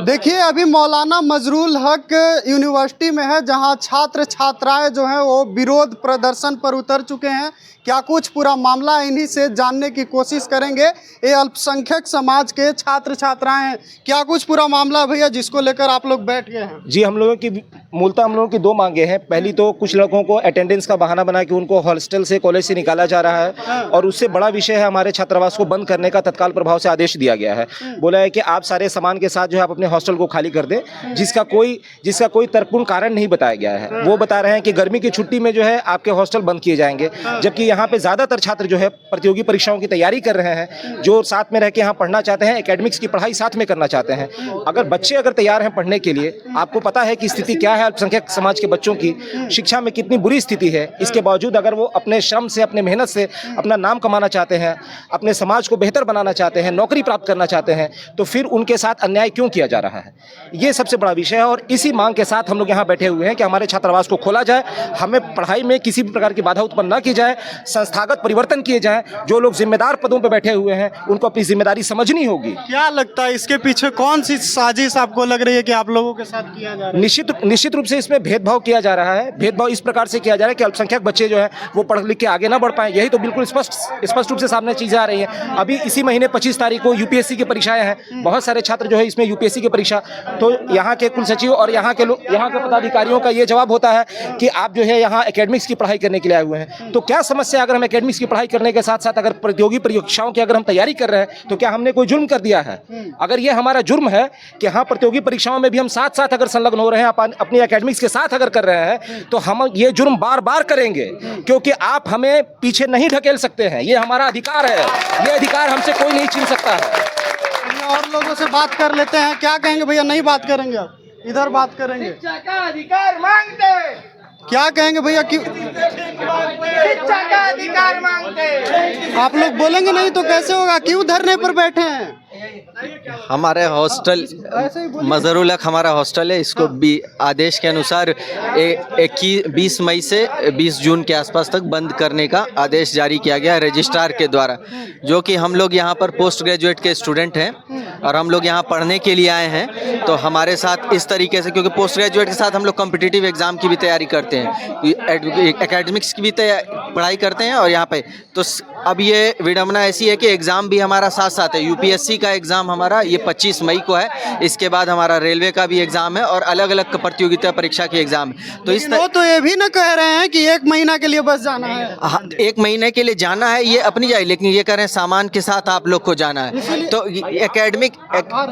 देखिए अभी मौलाना मजरूल हक यूनिवर्सिटी में है, जहां छात्र छात्राएं जो हैं वो विरोध प्रदर्शन पर उतर चुके हैं। क्या कुछ पूरा मामला इन्हीं से जानने की कोशिश करेंगे। ये अल्पसंख्यक समाज के छात्र छात्राएं हैं। क्या कुछ पूरा मामला भैया जिसको लेकर आप लोग बैठ गए हैं? जी, हम लोगों की दो मांगे हैं। पहली तो कुछ लड़कों को अटेंडेंस का बहाना बना के उनको हॉस्टल से, कॉलेज से निकाला जा रहा है, और उससे बड़ा विषय है हमारे छात्रावास को बंद करने का तत्काल प्रभाव से आदेश दिया गया है। बोला है कि आप सारे सामान के साथ जो है आप अपने हॉस्टल को खाली कर दें, जिसका कोई तर्कपूर्ण कारण नहीं बताया गया है। वो बता रहे हैं कि गर्मी की छुट्टी में जो है आपके हॉस्टल बंद किए जाएंगे, जबकि यहाँ पे ज़्यादातर छात्र जो है प्रतियोगी परीक्षाओं की तैयारी कर रहे हैं, जो साथ में रह के यहाँ पढ़ना चाहते हैं, एकेडमिक्स की पढ़ाई साथ में करना चाहते हैं। अगर बच्चे तैयार हैं पढ़ने के लिए, आपको पता है कि स्थिति क्या है अल्पसंख्यक समाज के बच्चों की, शिक्षा में कितनी बुरी स्थिति है। इसके बावजूद अगर वो अपने श्रम से, अपने मेहनत से अपना नाम कमाना चाहते हैं, अपने समाज को बेहतर बनाना चाहते हैं, नौकरी प्राप्त करना चाहते हैं, तो फिर उनके साथ अन्याय क्यों किया जा रहा है? ये सबसे बड़ा विषय है। और इसी मांग के साथ हम लोग यहाँ बैठे हुए हैं कि हमारे छात्रावास को खोला जाए, हमें पढ़ाई में किसी भी प्रकार की बाधा उत्पन्न न की जाए, संस्थागत परिवर्तन किए जाएं। जो लोग जिम्मेदार पदों पर बैठे हुए हैं उनको अपनी जिम्मेदारी समझनी होगी। क्या लगता है इसके पीछे कौन सी साजिश आपको लग रही है कि आप लोगों के साथ किया जा रहा है? निश्चित रूप से इसमें भेदभाव किया जा रहा है। भेदभाव इस प्रकार से किया जा रहा है कि अल्पसंख्यक बच्चे जो है वो पढ़ लिख के आगे ना बढ़ पाए। यही तो बिल्कुल स्पष्ट रूप से सामने चीजें आ रही है। अभी इसी महीने 25 तारीख को यूपीएससी की परीक्षाएं हैं। बहुत सारे छात्र जो है इसमें यूपीएससी की परीक्षा, तो यहाँ के कुलसचिव और यहाँ के पदाधिकारियों का ये जवाब होता है कि आप जो है यहाँ एकेडमिक्स की पढ़ाई करने के लिए आए हुए हैं। तो क्या समस्या, अगर हम एकेडमिक्स की पढ़ाई करने के साथ साथ अगर प्रतियोगी परीक्षाओं की अगर हम तैयारी कर रहे हैं, तो क्या हमने कोई जुर्म कर दिया है? अगर ये हमारा जुर्म है कि हाँ प्रतियोगी परीक्षाओं में भी हम साथ साथ अगर संलग्न हो रहे हैं, अपनी एकेडमिक्स के साथ अगर कर रहे हैं, तो हम ये जुर्म बार बार करेंगे, क्योंकि आप हमें पीछे नहीं ढकेल सकते हैं। ये हमारा अधिकार है, ये अधिकार हमसे कोई नहीं छीन सकता है। और लोगों से बात कर लेते हैं। क्या कहेंगे भैया? नहीं बात करेंगे, इधर बात करेंगे। शिक्षा का अधिकार मांगते, क्या कहेंगे भैया? क्यों शिक्षा का अधिकार मांगते? आप लोग बोलेंगे नहीं तो कैसे होगा? क्यों धरने पर बैठे हैं? हमारे हॉस्टल मजरूल हक हमारा हॉस्टल है। इसको आदेश के अनुसार 20 मई से 20 जून के आसपास तक बंद करने का आदेश जारी किया गया है रजिस्ट्रार के द्वारा। जो कि हम लोग यहाँ पर पोस्ट ग्रेजुएट के स्टूडेंट हैं और हम लोग यहाँ पढ़ने के लिए आए हैं। तो हमारे साथ इस तरीके से, क्योंकि पोस्ट ग्रेजुएट के साथ हम लोग कॉम्पिटिटिव एग्ज़ाम की भी तैयारी करते हैं, एकेडमिक्स की भी पढ़ाई करते हैं, और यहाँ पे तो अब ये विडंबना ऐसी है कि एग्ज़ाम भी हमारा साथ साथ है। यूपीएससी का एग्ज़ाम हमारा ये 25 मई को है। इसके बाद हमारा रेलवे का भी एग्ज़ाम है और अलग अलग प्रतियोगिता परीक्षा के एग्ज़ाम है। तो इस वो तो ये भी न कह रहे हैं कि 1 महीना के लिए बस जाना है। हाँ, 1 महीने के लिए जाना है, ये अपनी जाए, लेकिन ये कह रहे हैं सामान के साथ आप लोग को जाना है। तो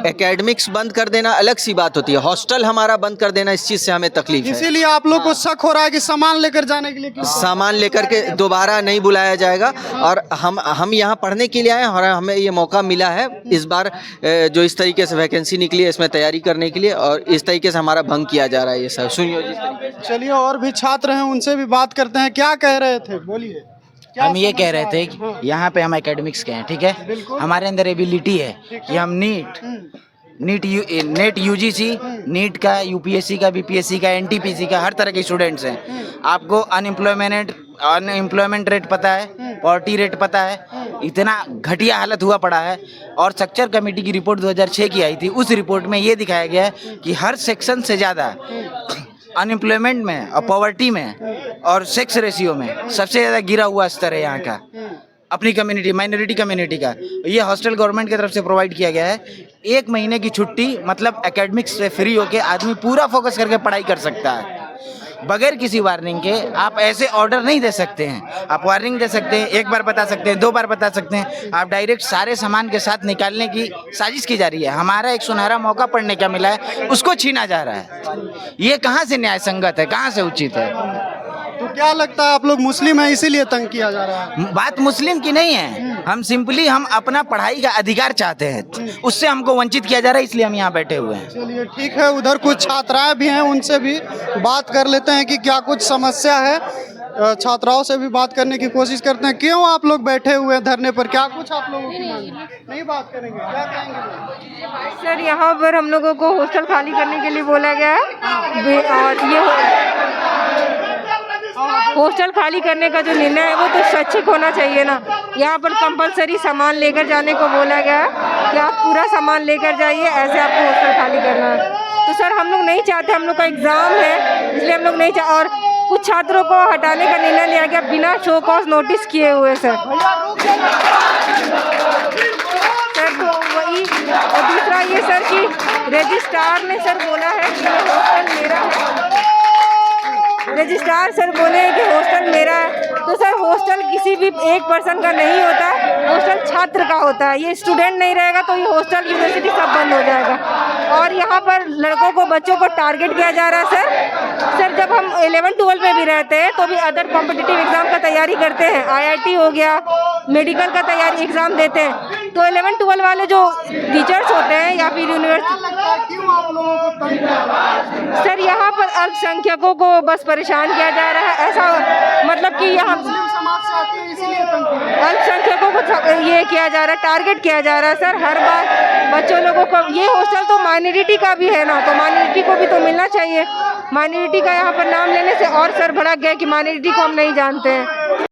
एकेडमिक्स बंद कर देना अलग सी बात होती है, हॉस्टल हमारा बंद कर देना, इस चीज़ से हमें तकलीफ है। इसीलिए आप लोग को शक हो रहा है कि सामान लेकर जाने के लिए सामान लेकर के दोबारा नहीं बुलाया जाएगा। और हम यहाँ पढ़ने के लिए आए हैं और हमें ये मौका मिला है इस बार, जो इस तरीके से वैकेंसी निकली है इसमें तैयारी करने के लिए, और इस तरीके से हमारा भंग किया जा रहा है ये सब सुनियोजित। चलिए और भी छात्र हैं, उनसे भी बात करते हैं। क्या कह रहे थे? बोलिए। हम ये कह रहे थे कि यहाँ पे हम एकेडमिक्स के हैं, ठीक है, हमारे अंदर एबिलिटी है कि हम नेट यूजीसी, नीट का, यूपीएससी का, बीपीएससी का, एनटीपीसी का, हर तरह के स्टूडेंट्स हैं। आपको अनएम्प्लॉयमेंट रेट पता है, पॉवर्टी रेट पता है, इतना घटिया हालत हुआ पड़ा है। और स्ट्रक्चर कमेटी की रिपोर्ट 2006 की आई थी, उस रिपोर्ट में ये दिखाया गया है कि हर सेक्शन से ज़्यादा अनएम्प्लॉयमेंट में और पॉवर्टी में और सेक्स रेशियो में सबसे ज़्यादा गिरा हुआ स्तर है यहाँ का, अपनी कम्युनिटी, माइनॉरिटी कम्युनिटी का। ये हॉस्टल गवर्नमेंट की तरफ से प्रोवाइड किया गया है। 1 महीने की छुट्टी मतलब एकेडमिक्स से फ्री होके आदमी पूरा फोकस करके पढ़ाई कर सकता है बगैर किसी वार्निंग के। आप ऐसे ऑर्डर नहीं दे सकते हैं। आप वार्निंग दे सकते हैं, 1 बार बता सकते हैं, 2 बार बता सकते हैं, आप डायरेक्ट सारे सामान के साथ निकालने की साजिश की जा रही है। हमारा एक सुनहरा मौका पढ़ने का मिला है, उसको छीना जा रहा है। ये कहाँ से न्याय संगत है, कहाँ से उचित है? तो क्या लगता है आप लोग मुस्लिम हैं इसीलिए तंग किया जा रहा है? बात मुस्लिम की नहीं है, हम सिंपली हम अपना पढ़ाई का अधिकार चाहते हैं, उससे हमको वंचित किया जा रहा है, इसलिए हम यहाँ बैठे हुए हैं। चलिए ठीक है, उधर कुछ छात्राएं भी हैं, उनसे भी बात कर लेते हैं कि क्या कुछ समस्या है। छात्राओं से भी बात करने की कोशिश करते हैं। क्यों आप लोग बैठे हुए हैं धरने पर? क्या कुछ आप लोगों की मांग? नहीं बात करेंगे, क्या कहेंगे? सर यहाँ पर हम लोगों को हॉस्टल खाली करने के लिए बोला गया है, और ये हॉस्टल खाली करने का जो निर्णय है वो तो स्वैच्छिक होना चाहिए ना। यहाँ पर कंपलसरी सामान लेकर जाने को बोला गया है, कि आप पूरा सामान लेकर जाइए, ऐसे आपको हॉस्टल खाली करना है। तो सर हम लोग नहीं चाहते, हम लोग का एग्ज़ाम है इसलिए हम लोग नहीं चाहते। और कुछ छात्रों को हटाने का निर्णय लिया गया बिना शो कॉज नोटिस किए हुए सर। तो वही, और दूसरा ये सर कि रजिस्ट्रार ने सर बोला है कि ये हॉस्टल मेरा है। रजिस्ट्रार सर बोले कि हॉस्टल मेरा है, तो सर हॉस्टल किसी भी एक पर्सन का नहीं होता, हॉस्टल छात्र का होता है। ये स्टूडेंट नहीं रहेगा तो ये हॉस्टल यूनिवर्सिटी सब बंद हो जाएगा। और यहाँ पर लड़कों को, बच्चों को टारगेट किया जा रहा है सर। जब हम 11-12 में भी रहते हैं तो भी अदर कॉम्पिटिटिव एग्जाम का तैयारी करते हैं, IIT हो गया, मेडिकल का तैयारी एग्जाम देते हैं, तो 11-12 वाले जो टीचर्स होते हैं या फिर यूनिवर्सिटी, सर यहाँ पर अल्पसंख्यकों को बस परेशान किया जा रहा है। ऐसा मतलब कि यहाँ अल्पसंख्यकों को ये किया जा रहा है, टारगेट किया जा रहा है सर हर बार बच्चों लोगों को। ये हॉस्टल तो माइनॉरिटी का भी है ना, तो माइनॉरिटी को भी तो मिलना चाहिए। माइनॉरिटी का यहाँ पर नाम लेने से और सर भड़क गया कि माइनॉरिटी को हम नहीं जानते हैं।